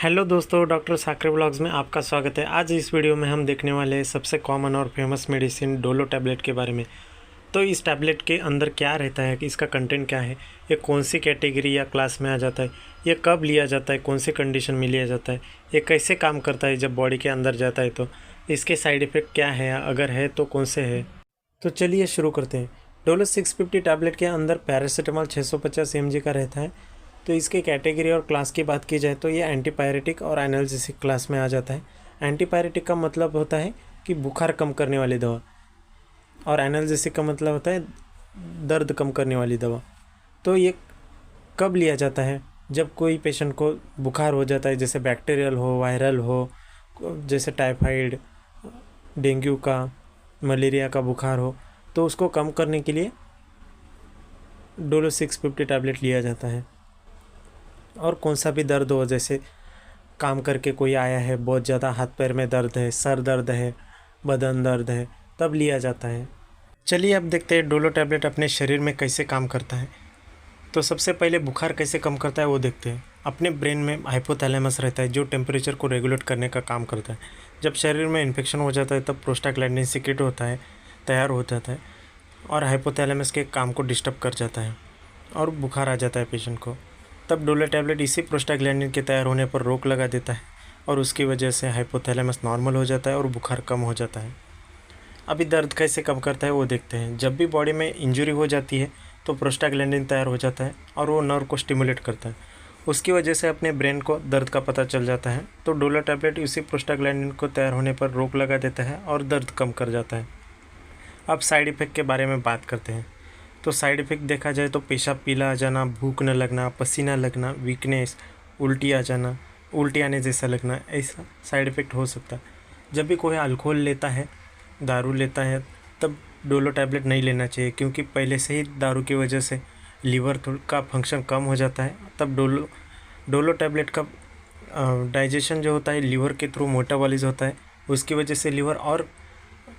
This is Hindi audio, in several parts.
हेलो दोस्तों, डॉक्टर साकरे ब्लॉग्स में आपका स्वागत है। आज इस वीडियो में हम देखने वाले हैं सबसे कॉमन और फेमस मेडिसिन डोलो टैबलेट के बारे में। तो इस टैबलेट के अंदर क्या रहता है, कि इसका कंटेंट क्या है, ये कौन सी कैटेगरी या क्लास में आ जाता है, ये कब लिया जाता है, कौन से कंडीशन में लिया जाता है, ये कैसे काम करता है जब बॉडी के अंदर जाता है, तो इसके साइड इफ़ेक्ट क्या है, अगर है तो कौन से है। तो चलिए शुरू करते हैं। डोलो 650 टैबलेट के अंदर पैरासीटामॉल 650 mg का रहता है। तो इसके कैटेगरी और क्लास की बात की जाए तो ये एंटीपायरेटिक और एनाल्जेसिक क्लास में आ जाता है। एंटीपायरेटिक का मतलब होता है कि बुखार कम करने वाली दवा, और एनाल्जेसिक का मतलब होता है दर्द कम करने वाली दवा। तो ये कब लिया जाता है? जब कोई पेशेंट को बुखार हो जाता है, जैसे बैक्टीरियल हो, वायरल हो, जैसे टाइफाइड, डेंगू का, मलेरिया का बुखार हो, तो उसको कम करने के लिए डोलो 650 टैबलेट लिया जाता है। और कौन सा भी दर्द हो, जैसे काम करके कोई आया है, बहुत ज़्यादा हाथ पैर में दर्द है, सर दर्द है, बदन दर्द है, तब लिया जाता है। चलिए अब देखते हैं डोलो टैबलेट अपने शरीर में कैसे काम करता है। तो सबसे पहले बुखार कैसे कम करता है वो देखते हैं। अपने ब्रेन में हाइपोथैलेमस रहता है जो टेम्परेचर को रेगुलेट करने का काम करता है। जब शरीर में इन्फेक्शन हो जाता है तब प्रोस्टाग्लैंडिन सीक्रेट होता है, तैयार हो जाता है, और हाइपोथैलेमस के काम को डिस्टर्ब कर जाता है और बुखार आ जाता है पेशेंट को। तब डोलो टैबलेट इसी प्रोस्टाग्लैंडिन के तैयार होने पर रोक लगा देता है, और उसकी वजह से हाइपोथैलेमस नॉर्मल हो जाता है और बुखार कम हो जाता है। अभी दर्द कैसे कम करता है वो देखते हैं। जब भी बॉडी में इंजरी हो जाती है तो प्रोस्टाग्लैंडिन तैयार हो जाता है और वो नर्व को स्टिमुलेट करता है, उसकी वजह से अपने ब्रेन को दर्द का पता चल जाता है। तो डोलो टैबलेट इसी प्रोस्टाग्लैंडिन को तैयार होने पर रोक लगा देता है और दर्द कम कर जाता है। अब साइड इफ़ेक्ट के बारे में बात करते हैं। तो साइड इफ़ेक्ट देखा जाए तो पेशाब पीला आ जाना, भूख न लगना, पसीना लगना, वीकनेस, उल्टी आ जाना, उल्टी आने जैसा लगना, ऐसा साइड इफ़ेक्ट हो सकता है। जब भी कोई अल्कोहल लेता है, दारू लेता है, तब डोलो टैबलेट नहीं लेना चाहिए, क्योंकि पहले से ही दारू की वजह से लीवर का फंक्शन कम हो जाता है। तब डोलो टैबलेट का डाइजेशन जो होता है लीवर के थ्रू मेटाबॉलिज होता है, उसकी वजह से लीवर और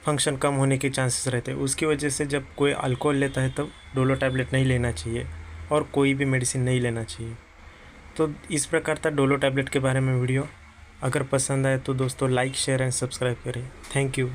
फंक्शन कम होने के चांसेस रहते हैं। उसकी वजह से जब कोई अल्कोहल लेता है तब डोलो टैबलेट नहीं लेना चाहिए और कोई भी मेडिसिन नहीं लेना चाहिए। तो इस प्रकार था डोलो टैबलेट के बारे में वीडियो। अगर पसंद आए तो दोस्तों लाइक, शेयर एंड सब्सक्राइब करें। Thank you.